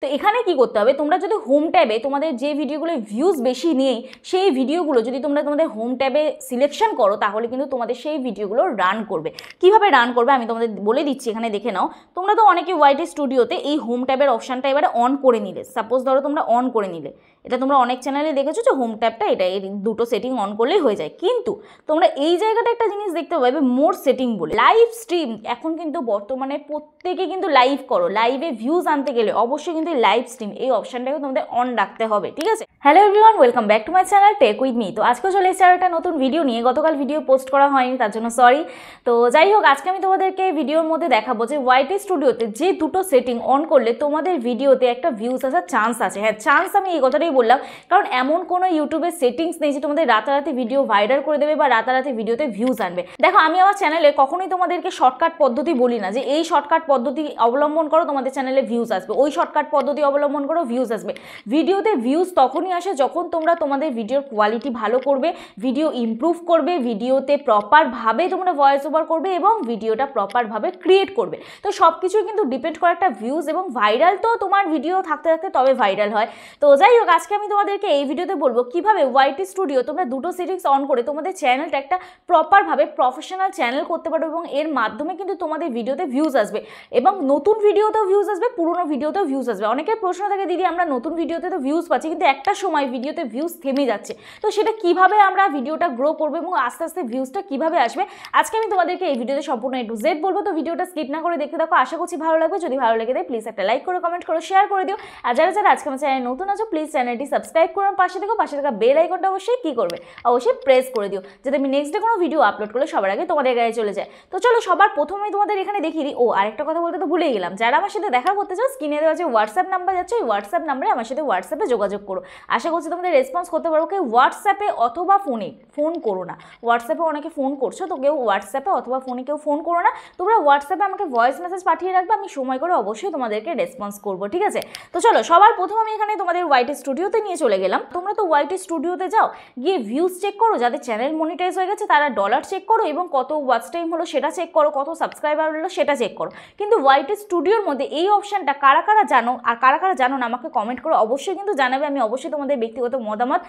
তো এখানে কি করতে হবে, তোমরা যদি হোম ট্যাবে তোমাদের যে ভিডিওগুলো ভিউজ বেশি নেই সেই ভিডিওগুলো যদি তোমরা তোমাদের হোম ট্যাবে সিলেকশন করো তাহলে কিন্তু তোমাদের সেই ভিডিওগুলো রান করবে। কিভাবে রান করবে আমি তোমাদের বলে দিচ্ছি, এখানে দেখে নাও। তোমরা তো অনেকে ওয়াইটি স্টুডিওতে এই হোম ট্যাবের অপশানটা এবারে অন করে নিলে, সাপোজ ধরো তোমরা অন করে নিলে, এটা তোমরা অনেক চ্যানেলে দেখেছো যে হোম ট্যাবটা এটা এই দুটো সেটিং অন করলেই হয়ে যায়। কিন্তু তোমরা এই জায়গাটা একটা জিনিস দেখতে পাবে মোর সেটিং বলে, লাইভ স্ট্রিম। এখন কিন্তু বর্তমানে প্রত্যেকে কিন্তু লাইভ করো, লাইভে ভিউজ আনতে গেলে অবশ্যই কিন্তু লাইভ স্ট্রিম এই অপশানটাকে তোমাদের অন রাখতে হবে, ঠিক আছে? Hello everyone, welcome back to my channel tech with me. তো আজকে চলে এসেছে একটা নতুন ভিডিও নিয়ে। গতকাল ভিডিও পোস্ট করা হয়নি, তার জন্য সরি। তো যাই হোক, আজকে আমি তোমাদেরকে ভিডিওর মধ্যে দেখাবো যে ওয়াইটি স্টুডিওতে যে দুটো সেটিং অন করলে তোমাদের ভিডিওতে একটা ভিউজ আসার চান্স আছে। হ্যাঁ, চান্স আমি এই কথাটাই বললাম, কারণ এমন কোনো ইউটিউবের সেটিংস নেই যে তোমাদের রাতারাতি ভিডিও ভাইরাল করে দেবে বা রাতারাতি ভিডিওতে ভিউজ আনবে। দেখো, আমি আমার চ্যানেলে কখনোই তোমাদেরকে শর্টকাট পদ্ধতি বলি না যে এই শর্টকাট পদ্ধতি অবলম্বন করো তোমাদের চ্যানেলে ভিউজ আসবে, ওই শর্টকাট পদ্ধতি অবলম্বন করো ভিউজ আসবে। ভিডিওতে ভিউজ তখনই আসে যখন তোমরা তোমাদের ভিডিওর কোয়ালিটি ভালো করবে, ভিডিও ইমপ্রুভ করবে, ভিডিওতে প্রপারভাবে তোমরা ভয়েস ওভার করবে এবং ভিডিওটা প্রপারভাবে ক্রিয়েট করবে। তো সব কিছুই কিন্তু ডিপেন্ড করে একটা ভিউজ এবং ভাইরাল। তো তোমার ভিডিও থাকতে থাকতে তবে ভাইরাল হয়। তো যাই হোক, আজকে আমি তোমাদেরকে এই ভিডিওতে বলবো কিভাবে ওয়াইটি স্টুডিও তোমরা দুটো সেটিংস অন করে তোমাদের চ্যানেলটা একটা প্রপারভাবে প্রফেশনাল চ্যানেল করতে পারো এবং এর মাধ্যমে কিন্তু তোমাদের ভিডিওতে ভিউজ আসবে এবং নতুন ভিডিওতেও ভিউজ আসবে, পুরনো ভিডিওতেও ভিউজ আসবে। অনেকের প্রশ্ন থাকে, দিদি আমরা নতুন ভিডিওতে তো ভিউজ পাচ্ছি কিন্তু একটা সময় ভিডিওতে ভিউজ থেমে যাচ্ছে, তো সেটা কিভাবে আমরা ভিডিওটা গ্রো করবো এবং আস্তে আস্তে ভিউজটা কিভাবে আসবে আজকে আমি তোমাদেরকে এই ভিডিওতে সম্পূর্ণ A to Z বলবো। তো ভিডিওটা স্কিপ না করে দেখতে থাকো, আশা করছি ভালো লাগবে। যদি ভালো লেগে থাকে প্লিজ একটা লাইক করো, কমেন্ট করো, শেয়ার করে দিও। আর যারা যারা আজকে আমার চ্যানেলে নতুন আছো প্লিজ চ্যানেলটি সাবস্ক্রাইব করো, পাশে থাকা বেল আইকনটা অবশ্যই কি করবে, অবশ্যই প্রেস করে দিও, যাতে আমি নেক্সট ডে কোনো ভিডিও আপলোড করলে সবার আগে তোমাদের গায়ে চলে যায়। তো চলো সবার প্রথমেই তোমাদের এখানে দেখিয়ে দিই। ও আরেকটা কথা বলতে তো ভুলেই গেলাম, যারা আমার সাথে দেখা করতে চাও স্ক্রিনে দেওয়া যে হোয়াটসঅ্যাপ নাম্বার যাচ্ছে ওই হোয়াটসঅ্যাপ নাম্বারে আমার সাথে হোয়াটসঅ্যাপে যোগাযোগ করো। আশা করছি তোমাদের রেসপন্স করতে পারবো। কেউ হোয়াটসঅ্যাপে অথবা ফোনে ফোন করো না, হোয়াটসঅ্যাপে অনেকে ফোন করছো, তো কেউ হোয়াটসঅ্যাপে অথবা ফোনে কেউ ফোন করো না, তোমরা হোয়াটসঅ্যাপে আমাকে ভয়েস মেসেজ পাঠিয়ে রাখবে, আমি সময় করে অবশ্যই তোমাদেরকে রেসপন্স করবো, ঠিক আছে? তো চলো সবার প্রথম আমি এখানে তোমাদের ওয়াইটি স্টুডিওতে নিয়ে চলে গেলাম। তোমরা তো ওয়াইটি স্টুডিওতে যাও, গিয়ে ভিউজ চেক করো, যাদের চ্যানেল মনিটাইজ হয়ে গেছে তারা ডলার চেক করো এবং কত ওয়াচ টাইম হলো সেটা চেক করো, কত সাবস্ক্রাইবার হলো সেটা চেক করো। কিন্তু ওয়াইটি স্টুডিওর মধ্যে এই অপশানটা কারা কারা জানো আর কারা কারা জানো না আমাকে কমেন্ট করো, অবশ্যই কিন্তু জানাবে। আমি অবশ্যই তোমাদের ব্যক্তিগত মতামত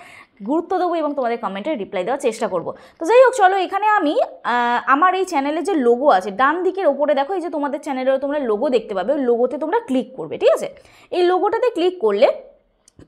গুরুত্ব দেবো এবং তোমাদের কমেন্টে রিপ্লাই দেওয়ার চেষ্টা করবো। তো যাই হোক, চলো এখানে আমি আমার এই চ্যানেলের যে লোগো আছে ডান দিকের ওপরে দেখো, এই যে তোমাদের চ্যানেলের তোমরা লোগো দেখতে পাবে, ওই লোগোতে তোমরা ক্লিক করবে, ঠিক আছে? এই লোগোটাতে ক্লিক করলে,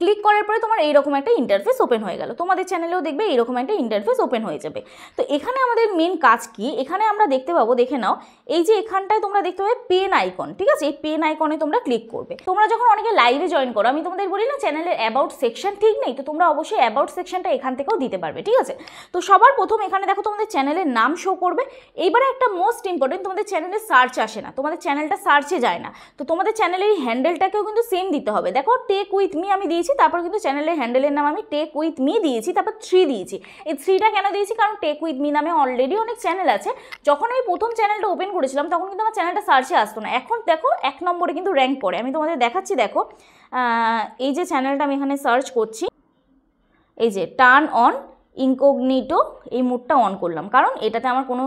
ক্লিক করার পরে তোমার এইরকম একটা ইন্টারফেস ওপেন হয়ে গেল। তোমাদের চ্যানেলেও দেখবে এইরকম একটা ইন্টারফেস ওপেন হয়ে যাবে। তো এখানে আমাদের মেন কাজ কি, এখানে আমরা দেখতে পাবো, দেখে নাও, এই যে এখানটায় তোমরা দেখতে পাবে পেন আইকন, ঠিক আছে? এই পেন আইকনে তোমরা ক্লিক করবে। তোমরা যখন অনেকে লাইভে জয়েন করো, আমি তোমাদের বলি না চ্যানেলের অ্যাবাউট সেকশন ঠিক নেই, তো তোমরা অবশ্যই অ্যাবাউট সেকশনটা এখান থেকেও দিতে পারবে, ঠিক আছে? তো সবার প্রথম এখানে দেখো তোমাদের চ্যানেলের নাম শো করবে। এইবারে একটা মোস্ট ইম্পর্টেন্ট, তোমাদের চ্যানেলের সার্চ আসে না, তোমাদের চ্যানেলটা সার্চে যায় না, তো তোমাদের চ্যানেলের হ্যান্ডেলটাকেও কিন্তু সেম দিতে হবে। দেখো টেক উইথ মি আমি দিয়েছি, তারপর কিন্তু চ্যানেলের হ্যান্ডেলের নাম আমি টেক উইথ মি দিয়েছি, তারপর 3 দিয়েছি। এই 3টা কেন দিয়েছি, কারণ টেক উইথ মি নামে অলরেডি অনেক চ্যানেল আছে। যখন আমি প্রথম চ্যানেলটা ওপেন করেছিলাম তখন কিন্তু আমার চ্যানেলটা সার্চে আসতো না, এখন দেখো 1 নম্বরে কিন্তু র্যাঙ্ক করে। আমি তোমাদের দেখাচ্ছি, দেখো এই যে চ্যানেলটা আমি এখানে সার্চ করছি, এই যে টার্ন অন ইনকগনিটো, এই মোডটা অন করলাম কারণ এটাতে আমার কোনো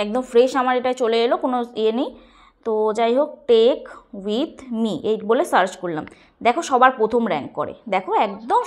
একদম ফ্রেশ আমার এটা চলে এলো, কোনো ইয়ে নেই। তো যাই হোক, টেক উইথ মি এই বলে সার্চ করলাম, দেখো সবার প্রথম র্যাঙ্ক করে, দেখো একদম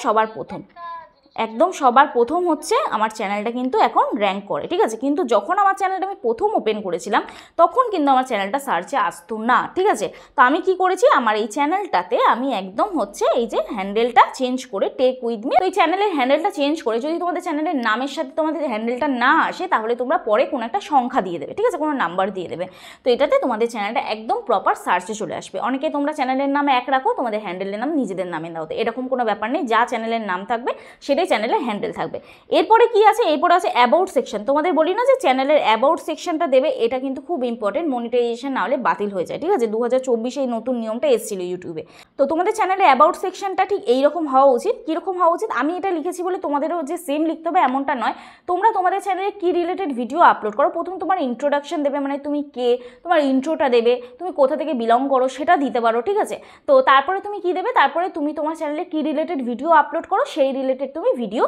সবার প্রথম হচ্ছে আমার চ্যানেলটা কিন্তু এখন র্যাঙ্ক করে, ঠিক আছে? কিন্তু যখন আমার চ্যানেলটা আমি প্রথম ওপেন করেছিলাম তখন কিন্তু আমার চ্যানেলটা সার্চে আসতো না, ঠিক আছে? তো আমি কি করেছি, আমার এই চ্যানেলটাতে আমি একদম হচ্ছে এই যে হ্যান্ডেলটা চেঞ্জ করে টেক উইথ মি, তো এই চ্যানেলের হ্যান্ডেলটা চেঞ্জ করে যদি তোমাদের চ্যানেলের নামের সাথে তোমাদের হ্যান্ডেলটা না আসে তাহলে তোমরা পরে কোনো একটা সংখ্যা দিয়ে দেবে, ঠিক আছে? কোনো নাম্বার দিয়ে দেবে, তো এটাতে তোমাদের চ্যানেলটা একদম প্রপার সার্চে চলে আসবে। অনেকে তোমরা চ্যানেলের নামে এক রাখো, তোমাদের হ্যান্ডেলের নাম নিজেদের নামে দাও, তো এরকম কোনো ব্যাপার নেই, যা চ্যানেলের নাম থাকবে সেটাই চ্যানেলের হ্যান্ডেল থাকবে। এরপরে কি আছে, এরপরে আছে অ্যাবাউট সেকশন। তোমাদের বলি না যে চ্যানেলের অ্যাবাউট সেকশনটা দেবে, এটা কিন্তু খুব ইম্পর্টেন্ট, মনিটাইজেশন না হলে বাতিল হয়ে যায়, ঠিক আছে? 2024 এই নতুন নিয়মটা এসেছিল ইউটিউবে। তো তোমাদের চ্যানেলের অ্যাবাউট সেকশনটা ঠিক এইরকম হওয়া উচিত। কীরকম হওয়া উচিত, আমি এটা লিখেছি বলে তোমাদেরও যে সেম লিখতে হবে এমনটা নয়। তোমরা তোমাদের চ্যানেলে কি রিলেটেড ভিডিও আপলোড করো, প্রথম তোমার ইন্ট্রোডাকশন দেবে, মানে তুমি কে, তোমার ইন্ট্রোটা দেবে, তুমি কোথা থেকে বিলং করো সেটা দিতে পারো, ঠিক আছে? তো তারপরে তুমি কি দেবে, তারপরে তুমি তোমার চ্যানেলে কি রিলেটেড ভিডিও আপলোড করো সেই রিলেটেড তুমি ভিডিও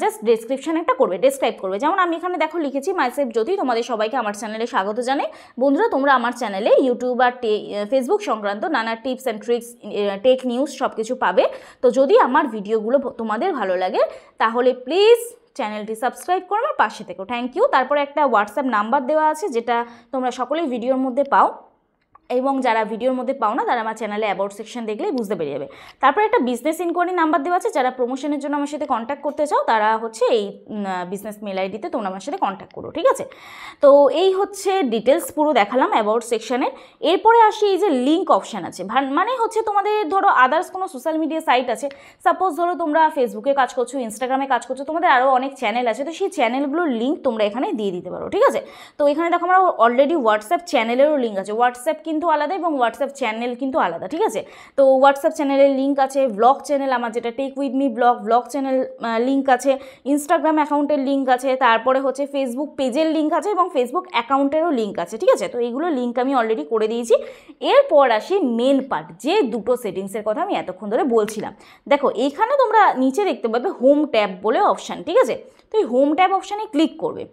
জাস্ট ডেসক্রিপশানে একটা করবে, ডেসক্রাইব করবে। যেমন আমি এখানে দেখো লিখেছি মাইসেলফ জ্যোতি, তোমাদের সবাইকে আমার চ্যানেলে স্বাগত জানাই। বন্ধুরা, তোমরা আমার চ্যানেলে ইউটিউব আর ফেসবুক সংক্রান্ত নানা tips and tricks, tech news সব কিছু পাবে। তো যদি আমার ভিডিওগুলো তোমাদের ভালো লাগে তাহলে প্লিজ চ্যানেলটি সাবস্ক্রাইব করে আমার পাশে থেকো। Thank you. তারপরে একটা হোয়াটসঅ্যাপ নাম্বার দেওয়া আছে যেটা তোমরা সকলেই ভিডিওর মধ্যে পাও, এবং যারা ভিডিওর মধ্যে পাও না তারা আমার চ্যানেলে অ্যাবাউট সেকশন দেখলেই বুঝতে পেরে যাবে। তারপরে একটা বিজনেস ইনকোয়ারি নাম্বার দেওয়া আছে, যারা প্রমোশনের জন্য আমার সাথে কন্ট্যাক্ট করতে চাও তারা হচ্ছে এই বিজনেস মেল আইডিতে তোমরা আমার সাথে কন্ট্যাক্ট করো, ঠিক আছে। তো এই হচ্ছে ডিটেলস পুরো দেখালাম অ্যাবাউট সেকশানের। এরপরে আসি এই যে লিঙ্ক অপশান আছে, মানে হচ্ছে তোমাদের ধরো আদার্স কোনো সোশ্যাল মিডিয়া সাইট আছে, সাপোজ ধরো তোমরা ফেসবুকে কাজ করছো, ইনস্টাগ্রামে কাজ করছো, তোমাদের আরও অনেক চ্যানেল আছে, তো সেই চ্যানেলগুলোর লিঙ্ক তোমরা এখানে দিয়ে দিতে পারো, ঠিক আছে। তো এখানে দেখো আমরা অলরেডি হোয়াটসঅ্যাপ চ্যানেলেরও লিঙ্ক আছে, হোয়াটসঅ্যাপ কিন্তু আলাদা এবং হোয়াটসঅ্যাপ চ্যানেল কিন্তু আলাদা, ঠিক আছে। তো হোয়াটসঅ্যাপ চ্যানেলের লিঙ্ক আছে, ব্লগ চ্যানেল আমার যেটা tech with me blog channel link আছে, ইনস্টাগ্রাম অ্যাকাউন্টের লিঙ্ক আছে, তারপরে হচ্ছে ফেসবুক পেজের লিঙ্ক আছে এবং ফেসবুক অ্যাকাউন্টেরও লিঙ্ক আছে, ঠিক আছে। তো এইগুলো লিঙ্ক আমি অলরেডি করে দিয়েছি। এরপর আসি মেন পার্ট, যে দুটো সেটিংসের কথা আমি এতক্ষণ ধরে বলছিলাম। দেখো এইখানে তোমরা নিচে দেখতে পাবে হোম ট্যাব বলে অপশান, ঠিক আছে। তো এই হোম ট্যাব অপশানে ক্লিক করবে।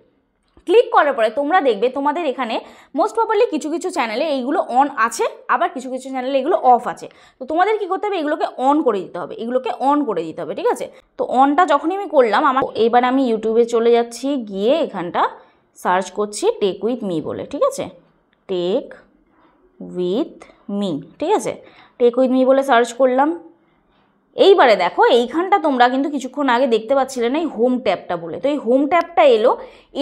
ক্লিক করার পরে তোমরা দেখবে তোমাদের এখানে মোস্ট প্রবাবলি কিছু কিছু চ্যানেলে এইগুলো অন আছে, আবার কিছু কিছু চ্যানেলে এগুলো অফ আছে। তো তোমাদের কি করতে হবে, এগুলোকে অন করে দিতে হবে, এগুলোকে অন করে দিতে হবে, ঠিক আছে। তো অনটা যখনই আমি করলাম, এবার আমি ইউটিউবে চলে যাচ্ছি, গিয়ে এখানটা সার্চ করছি টেক উইথ মি বলে, ঠিক আছে। টেক উইথ মি, ঠিক আছে, টেক উইথ মি বলে সার্চ করলাম। এইবারে দেখো এইখানটা তোমরা কিন্তু কিছুক্ষণ আগে দেখতে পাচ্ছিলে না এই হোম ট্যাবটা বলে, তো এই হোম ট্যাবটা এলো,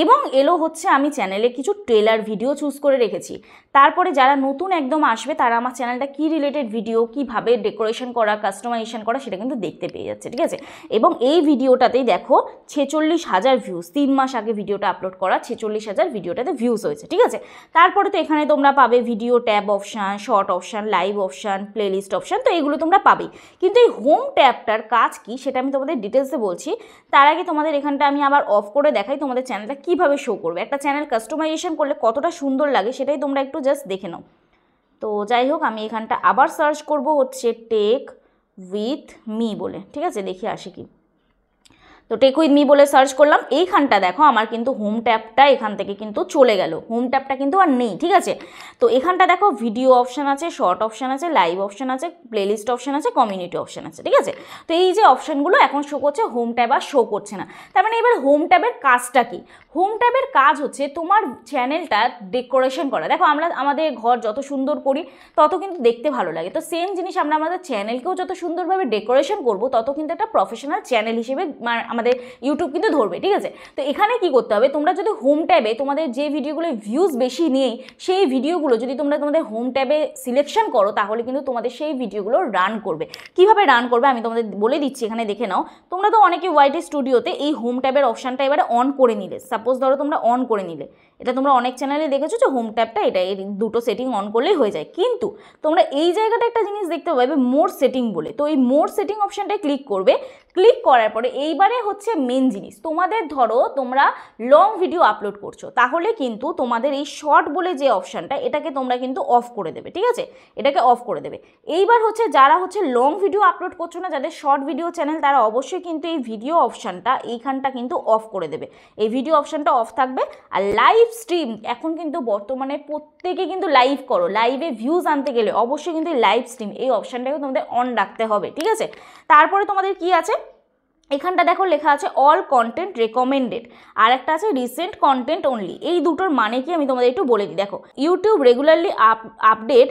এবং এলো হচ্ছে আমি চ্যানেলে কিছু ট্রেলার ভিডিও চুজ করে রেখেছি। তারপরে যারা নতুন একদম আসবে তারা আমার চ্যানেলটা কী রিলেটেড ভিডিও, কীভাবে ডেকোরেশন করা, কাস্টমাইজেশন করা সেটা কিন্তু দেখতে পেয়ে যাচ্ছে, ঠিক আছে। এবং এই ভিডিওটাতেই দেখো 46,000 ভিউজ, 3 মাস আগে ভিডিওটা আপলোড করা, 46,000 ভিডিওটাতে ভিউজ হয়েছে, ঠিক আছে। তারপরে তো এখানে তোমরা পাবে video tab option, short option, live option, playlist option, তো এগুলো তোমরা পাবেই। কিন্তু এই হোম ট্যাবটার কাজ কি সেটা আমি তোমাদের ডিটেলসে বলছি। তার আগে তোমাদের এখানটা আমি আবার অফ করে দেখাই তোমাদের চ্যানেলটা কীভাবে শো করবে। একটা চ্যানেল কাস্টমাইজেশন করলে কতটা সুন্দর লাগে সেটাই তোমরা একটু জাস্ট দেখে নাও। তো যাই হোক, আমি এখানটা আবার সার্চ করব হচ্ছে টেক উইথ মি বলে, ঠিক আছে, দেখি আসে কি। তো টেক উইথ মি বলে সার্চ করলাম। এইখানটা দেখো আমার কিন্তু হোম ট্যাবটা এখান থেকে কিন্তু চলে গেল, হোম ট্যাবটা কিন্তু আর নেই, ঠিক আছে। তো এখানটা দেখো ভিডিও অপশান আছে, শর্ট অপশান আছে, লাইভ অপশান আছে, প্লেলিস্ট অপশান আছে, কমিউনিটি অপশান আছে, ঠিক আছে। তো এই যে অপশানগুলো এখন শো করছে, হোম ট্যাব আর শো করছে না। তার মানে এবার হোম ট্যাবের কাজটা কি? হোম ট্যাবের কাজ হচ্ছে তোমার চ্যানেলটা ডেকোরেশন করা। দেখো আমরা আমাদের ঘর যত সুন্দর করি তত কিন্তু দেখতে ভালো লাগে, তো সেম জিনিস আমরা আমাদের চ্যানেলকেও যত সুন্দরভাবে ডেকোরেশন করব তত কিন্তু একটা প্রফেশনাল চ্যানেল হিসেবে আমাদের ইউটিউব কিন্তু ধরবে, ঠিক আছে। তো এখানে কি করতে হবে, তোমরা যদি হোম ট্যাবে তোমাদের যে ভিডিওগুলো ভিউজ বেশি নেই সেই ভিডিওগুলো যদি তোমরা তোমাদের হোম ট্যাবে সিলেকশন করো তাহলে কিন্তু তোমাদের সেই ভিডিওগুলো রান করবে। কিভাবে রান করবে আমি তোমাদের বলে দিচ্ছি, এখানে দেখে নাও। তোমরা তো অনেকে ওয়াইটি স্টুডিওতে এই হোম ট্যাবের অপশানটা এবারে অন করে নিলে, সাপোজ ধরো তোমরা অন করে নিলে, এটা তোমরা অনেক চ্যানেলে দেখেছো যে হোম ট্যাবটা এটা এই দুটো সেটিং অন করলেই হয়ে যায়। কিন্তু তোমরা এই জায়গাটা একটা জিনিস দেখতে পাবে মোর সেটিং বলে, তো এই মোর সেটিং অপশানটায় ক্লিক করবে। ক্লিক করার পরে এইবারে হচ্ছে মেন জিনিস, তোমাদের ধরো তোমরা লং ভিডিও আপলোড করছো, তাহলে কিন্তু তোমাদের এই শর্ট বলে যে অপশানটা এটাকে তোমরা কিন্তু অফ করে দেবে, ঠিক আছে, এটাকে অফ করে দেবে। এইবার হচ্ছে যারা হচ্ছে লং ভিডিও আপলোড করছো না, যাদের শর্ট ভিডিও চ্যানেল, তারা অবশ্যই কিন্তু এই ভিডিও অপশানটা এইখানটা কিন্তু অফ করে দেবে, এই ভিডিও অপশানটা অফ থাকবে। আর লাইভ স্ট্রিম এখন কিন্তু বর্তমানে প্রত্যেকে কিন্তু লাইভ করো, লাইভে ভিউজ আনতে গেলে অবশ্যই কিন্তু লাইভ স্ট্রিম এই অপশানটাকে তোমাদের অন রাখতে হবে, ঠিক আছে। তারপরে তোমাদের কি আছে, এখানটা দেখো লেখা আছে অল কন্টেন্ট রেকমেন্ডেড, আর একটা আছে রিসেন্ট কন্টেন্ট অনলি। এই দুটোর মানে কি আমি তোমাদের একটু বলে দিই। দেখো YouTube regularly update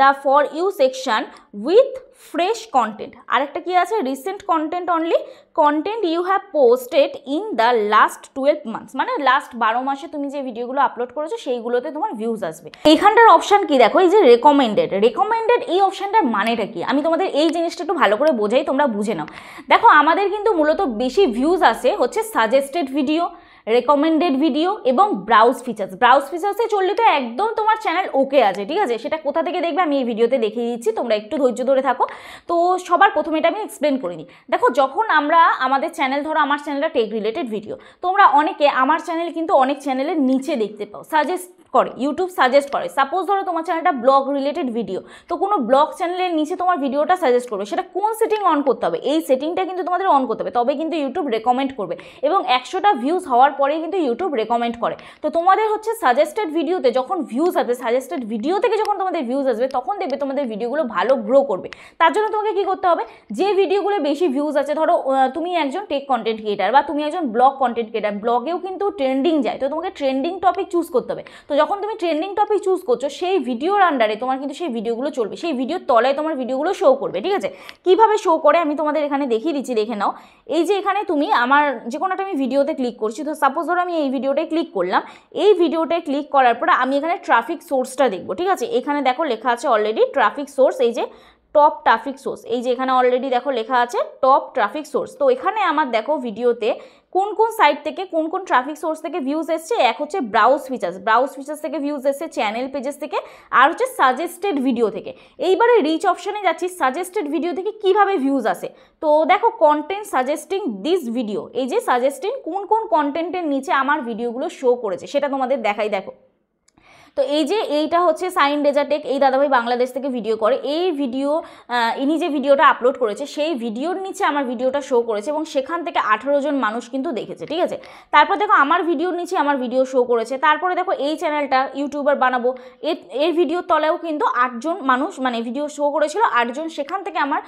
the for you section with fresh content, আরেকটা কি আছে recent content only, content you have posted in the last 12 months, মানে লাস্ট 12 মাসে তুমি যে ভিডিওগুলো আপলোড করেছো সেইগুলোতে তোমার ভিউজ আসবে। এইখানটার অপশান কি দেখো, এই যে রেকমেন্ডেড, রেকমেন্ডেড এই অপশানটার মানেটা কি আমি তোমাদের এই জিনিসটা একটু ভালো করে বোঝাই, তোমরা বুঝে নাও। দেখো আমাদের কিন্তু মূলত বেশি ভিউজ আসে হচ্ছে সাজেস্টেড ভিডিও, রেকমেন্ডেড ভিডিও এবং ব্রাউজ ফিচার্স। ব্রাউজ ফিচার্সে চললে তো একদম তোমার চ্যানেল ওকে আছে, ঠিক আছে। সেটা কোথা থেকে দেখবে আমি এই ভিডিওতে দেখিয়ে দিচ্ছি, তোমরা একটু ধৈর্য ধরে থাকো। তো সবার প্রথমে এটা আমি এক্সপ্লেন করে নিই। দেখো যখন আমরা আমাদের চ্যানেল, ধরো আমার চ্যানেলটা টেক রিলেটেড ভিডিও, তোমরা অনেকে আমার চ্যানেল কিন্তু অনেক চ্যানেলের নিচে দেখতে পাও সাজেস্ট করে, ইউটিউব সাজেস্ট করে। সাপোজ ধরো তোমার চ্যানেলটা ব্লগ রিলেটেড ভিডিও, তো কোনো ব্লগ চ্যানেলের নিচে তোমার ভিডিওটা সাজেস্ট করবে, সেটা কোন সেটিং অন করতে হবে, এই সেটিংটা কিন্তু তোমাদের অন করতে হবে, তবে কিন্তু ইউটিউব রেকমেন্ড করবে, এবং 100টা ভিউজ হওয়ার পরেই কিন্তু ইউটিউব রেকমেন্ড করে। তো তোমাদের হচ্ছে সাজেস্টেড ভিডিওতে যখন ভিউজ আসবে, সাজেস্টেড ভিডিও থেকে যখন তোমাদের ভিউজ আসবে, তখন দেখবে তোমাদের ভিডিওগুলো ভালো গ্রো করবে। তার জন্য তোমাকে কি করতে হবে, যে ভিডিওগুলো বেশি ভিউজ আছে, ধরো তুমি একজন টেক কন্টেন্ট ক্রিয়েটার বা তুমি একজন ব্লগ কন্টেন্ট ক্রিয়েটার, ব্লগেও কিন্তু ট্রেন্ডিং যায়, তো তোমাকে ট্রেন্ডিং টপিক চুজ করতে হবে। তো যখন তুমি ট্রেন্ডিং টপিক চুজ করছো, সেই ভিডিওর আন্ডারে তোমার কিন্তু সেই ভিডিওগুলো চলবে, সেই ভিডিওর তলায় তোমার ভিডিওগুলো শো করবে, ঠিক আছে। কীভাবে শো করে আমি তোমাদের এখানে দেখিয়ে দিচ্ছি, দেখে নাও। এই যে এখানে তুমি আমার যে কোনো একটা আমি ভিডিওতে ক্লিক করছি, তো সাপোজ ধরো আমি এই ভিডিওটায় ক্লিক করলাম, এই ভিডিওটায় ক্লিক করার পর আমি এখানে ট্রাফিক সোর্সটা দেখবো, ঠিক আছে। এখানে দেখো লেখা আছে অলরেডি ট্রাফিক সোর্স, এই যে টপ ট্রাফিক সোর্স, এই যে এখানে অলরেডি দেখো লেখা আছে টপ ট্রাফিক সোর্স। তো এখানে আমার দেখো ভিডিওতে কোন কোন সাইট থেকে কোন কোন ট্রাফিক সোর্স থেকে ভিউজ এসছে। এক হচ্ছে ব্রাউজ ফিচার্স থেকে ভিউজ এসছে, চ্যানেল পেজেস থেকে, আর হচ্ছে সাজেস্টেড ভিডিও থেকে। এইবারে রিচ অপশানে যাচ্ছি, সাজেস্টেড ভিডিও থেকে কিভাবে ভিউজ আসে। তো দেখো কন্টেন্ট সাজেস্টিং দিস ভিডিও, এই যে সাজেস্টিং কোন কোন কন্টেন্টের নিচে আমার ভিডিওগুলো শো করেছে সেটা তোমাদের দেখাই। দেখো তো এই যে এইটা হচ্ছে সাইন ডেজাটেক, এই দাদাভাই বাংলাদেশ থেকে ভিডিও করে, এই ভিডিও ইনি যে ভিডিওটা আপলোড করেছে সেই ভিডিওর নিচে আমার ভিডিওটা শো করেছে, এবং সেখান থেকে 18 জন মানুষ কিন্তু দেখেছে, ঠিক আছে। তারপর দেখো আমার ভিডিওর নিচে আমার ভিডিও শো করেছে। তারপরে দেখো এই চ্যানেলটা ইউটিউবার বানাবো, এর ভিডিওর তলেও কিন্তু 8 জন মানুষ মানে ভিডিও শো করেছিল, 8 জন সেখান থেকে আমার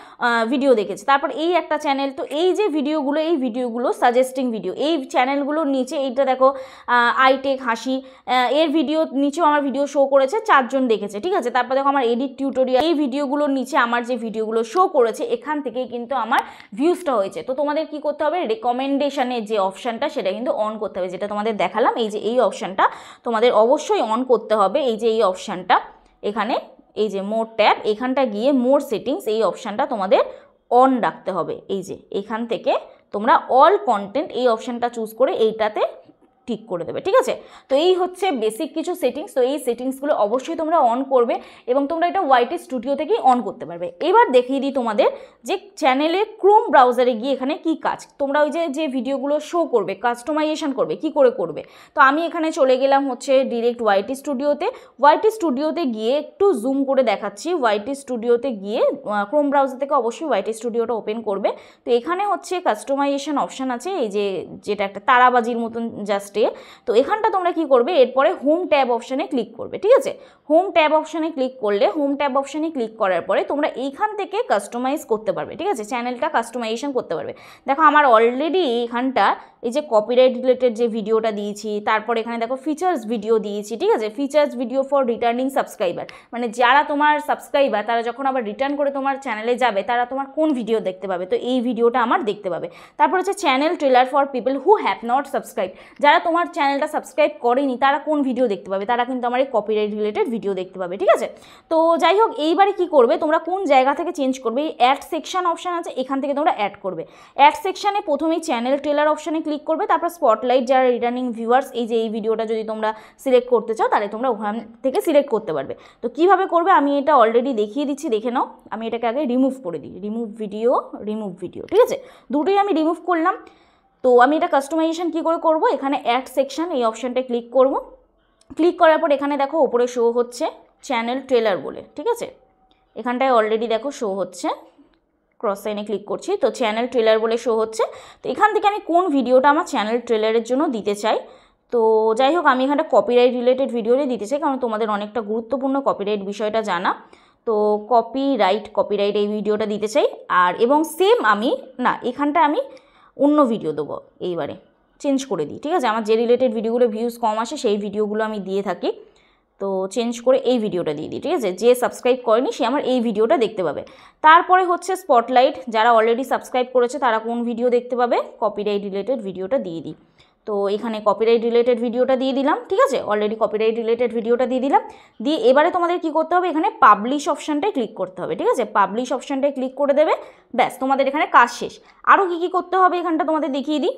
ভিডিও দেখেছে। তারপর এই একটা চ্যানেল, তো এই যে ভিডিওগুলো, এই ভিডিওগুলো সাজেস্টিং ভিডিও, এই চ্যানেলগুলোর নিচে এইটা দেখো আইটেক হাসি, এর ভিডিও নিচেও আমার ভিডিও শো করেছে, 4 জন দেখেছে, ঠিক আছে। তারপর দেখো আমার এডিট টিউটোরিয়াল, এই ভিডিওগুলোর নিচে আমার যে ভিডিওগুলো শো করেছে, এখান থেকেই কিন্তু আমার ভিউজটা হয়েছে। তো তোমাদের কি করতে হবে, রেকমেন্ডেশনের যে অপশানটা সেটা কিন্তু অন করতে হবে, যেটা তোমাদের দেখালাম, এই যে এই অপশানটা তোমাদের অবশ্যই অন করতে হবে। এই যে এই অপশানটা এখানে, এই যে মোর ট্যাব, এখানটা গিয়ে মোর সেটিংস, এই অপশানটা তোমাদের অন রাখতে হবে। এই যে এখান থেকে তোমরা অল কন্টেন্ট এই অপশানটা চুজ করে এইটাতে ঠিক করে দেবে, ঠিক আছে। তো এই হচ্ছে বেসিক কিছু সেটিংস। তো এই সেটিংসগুলো অবশ্যই তোমরা অন করবে, এবং তোমরা এটা ওয়াইটি স্টুডিও থেকেই অন করতে পারবে। এবার দেখিয়ে দিই তোমাদের যে চ্যানেলে ক্রোম ব্রাউজারে গিয়ে এখানে কি কাজ, তোমরা ওই যে ভিডিওগুলো শো করবে, কাস্টমাইজেশন করবে, কি করে করবে। তো আমি এখানে চলে গেলাম হচ্ছে ডিরেক্ট ওয়াইটি স্টুডিওতে গিয়ে একটু জুম করে দেখাচ্ছি। ওয়াইটি স্টুডিওতে গিয়ে ক্রোম ব্রাউজার থেকে অবশ্যই ওয়াইটি স্টুডিওটা ওপেন করবে। তো এখানে হচ্ছে কাস্টমাইজেশন অপশান আছে, এই যে যেটা একটা তারাবাজির মতন জাস্ট। তো এখানটা তোমরা কি করবে, এরপরে হোম ট্যাব অপশানে ক্লিক করবে, ঠিক আছে। হোম ট্যাব অপশানে ক্লিক করলে, হোম ট্যাব অপশানে ক্লিক করার পরে তোমরা এইখান থেকে কাস্টমাইজ করতে পারবে, ঠিক আছে, চ্যানেলটা কাস্টমাইজেশন করতে পারবে। দেখো আমার অলরেডি এইখানটা এই যে কপিরাইট রিলেটেড যে ভিডিওটা দিয়েছি, তারপর এখানে দেখো ফিচার্স ভিডিও দিয়েছি, ঠিক আছে। Features video for returning subscriber, মানে যারা তোমার সাবস্ক্রাইবার তারা যখন আবার রিটার্ন করে তোমার চ্যানেলে যাবে, তারা তোমার কোন ভিডিও দেখতে পাবে, তো এই ভিডিওটা আমার দেখতে পাবে। তারপর হচ্ছে channel trailer for people who have not subscribe, যারা তোমার চ্যানেলটা সাবস্ক্রাইব করেনি তারা কোন ভিডিও দেখতে পাবে, তারা কিন্তু আমার এই কপিরাইট রিলেটেড ভিডিও দেখতে পাবে, ঠিক আছে। তো যাই হোক, এইবারে কি করবে, তোমরা কোন জায়গা থেকে চেঞ্জ করবে, এই অ্যাড সেকশন অপশান আছে, এখান থেকে তোমরা অ্যাড করবে। অ্যাড সেকশানে প্রথমেই চ্যানেল ট্রেলার অপশানে ক্লিক করবে, তারপর স্পটলাইট, যারা রিটার্নিং ভিউয়ার্স, এই যে এই ভিডিওটা যদি তোমরা সিলেক্ট করতে চাও তাহলে তোমরা ওখান থেকে সিলেক্ট করতে পারবে। তো কিভাবে করবে আমি এটা অলরেডি দেখিয়ে দিচ্ছি, দেখে নাও। আমি এটাকে আগে রিমুভ করে দিই, রিমুভ ভিডিও, ঠিক আছে, দুটোই আমি রিমুভ করলাম। তো আমি এটা কাস্টমাইজেশন কী করে করব, এখানে অ্যাড সেকশন এই অপশানটায় ক্লিক করব। ক্লিক করার পর এখানে দেখো ওপরে শো হচ্ছে চ্যানেল ট্রেলার বলে, ঠিক আছে। এখানটায় অলরেডি দেখো শো হচ্ছে, ক্রস সাইনে ক্লিক করছি, তো চ্যানেল ট্রেলার বলে শো হচ্ছে। তো এখান থেকে আমি কোন ভিডিওটা আমার চ্যানেল ট্রেলারের জন্য দিতে চাই, তো যাই হোক আমি এখানটা কপিরাইট রিলেটেড ভিডিওতে দিতে চাই, কারণ তোমাদের অনেকটা গুরুত্বপূর্ণ কপিরাইট বিষয়টা জানা। তো কপিরাইট এই ভিডিওটা দিতে চাই। আর এবং সেম আমি না, এখানটা আমি অন্য ভিডিও দেবো, এইবারে চেঞ্জ করে দিই, ঠিক আছে। আমার যে রিলেটেড ভিডিওগুলো ভিউজ কম আসে সেই ভিডিওগুলো আমি দিয়ে থাকি, তো চেঞ্জ করে এই ভিডিওটা দিয়ে দিই, ঠিক আছে। যে সাবস্ক্রাইব করেনি সে আমার এই ভিডিওটা দেখতে পাবে। তারপরে হচ্ছে স্পটলাইট, যারা অলরেডি সাবস্ক্রাইব করেছে তারা কোন ভিডিও দেখতে পাবে, কপিরাইট রিলেটেড ভিডিওটা দিয়ে দিই। তো এখানে কপিরাইট রিলেটেড ভিডিওটা দিয়ে দিলাম, ঠিক আছে, অলরেডি কপিরাইট রিলেটেড ভিডিওটা দিয়ে দিলাম। দিয়ে এবারে তোমাদের কি করতে হবে, এখানে পাবলিশ অপশানটায় ক্লিক করতে হবে, ঠিক আছে। পাবলিশ অপশানটায় ক্লিক করে দেবে, ব্যাস তোমাদের এখানে কাজ শেষ। আরও কী কী করতে হবে এখানটা তোমাদের দেখিয়ে দিই।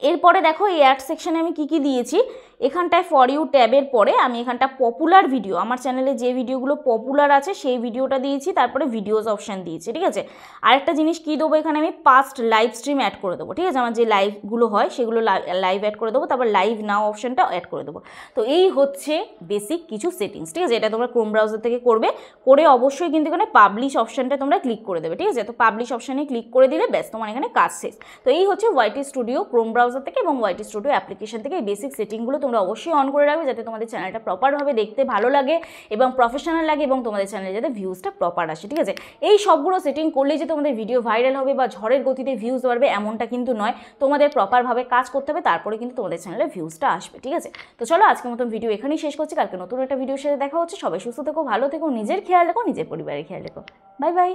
এরপরে দেখো এই অ্যাড সেকশানে আমি কী কী দিয়েছি, এখানটায় ফর ইউ ট্যাবের পরে আমি এখানটা পপুলার ভিডিও, আমার চ্যানেলে যে ভিডিওগুলো পপুলার আছে সেই ভিডিওটা দিয়েছি, তারপরে ভিডিওস অপশান দিয়েছি, ঠিক আছে। আরেকটা জিনিস কী দেবো এখানে, আমি পাস্ট লাইভ স্ট্রিম অ্যাড করে দেবো, ঠিক আছে, আমার যে লাইভগুলো হয় সেগুলো লাইভ অ্যাড করে দেবো, তারপর লাইভ নাও অপশানটা অ্যাড করে দেবো। তো এই হচ্ছে বেসিক কিছু সেটিংস, ঠিক আছে। এটা তোমরা ক্রোম ব্রাউজার থেকে করবে, করে অবশ্যই কিন্তু এখানে পাবলিশ অপশানটা তোমরা ক্লিক করে দেবে, ঠিক আছে। তো পাবলিশ অপশানে ক্লিক করে দিলে ব্যাস তোমার এখানে কাজ শেষ। তো এই হচ্ছে ওয়াইটি স্টুডিও ক্রোম ব্রাউজার থেকে এবং ওয়াইটি স্টুডিও অ্যাপ্লিকেশন থেকে এই বেসিক সেটিংগুলো তোমরা অবশ্যই অন করে রাখবে, যাতে তোমাদের চ্যানেলটা প্রপারভাবে দেখতে ভালো লাগে এবং প্রফেশনাল লাগে এবং তোমাদের চ্যানেলে যাতে ভিউজটা প্রপার আসে, ঠিক আছে। এই সবগুলো সেটিং করলেই যে তোমাদের ভিডিও ভাইরাল হবে বা ঝড়ের গতিতে ভিউজ বাড়বে এমনটা কিন্তু নয়, তোমাদের প্রপারভাবে কাজ করতে হবে, তারপরে কিন্তু তোমাদের চ্যানেলে ভিউজটা আসবে, ঠিক আছে। তো চলো আজকের মতন ভিডিও এখানেই শেষ করছি, কালকে নতুন একটা ভিডিওর সাথে দেখা হচ্ছে। সবাই সুস্থ থেকো, ভালো থেকো, নিজের খেয়াল রেখো, নিজের পরিবারের খেয়াল রেখো। Bye bye.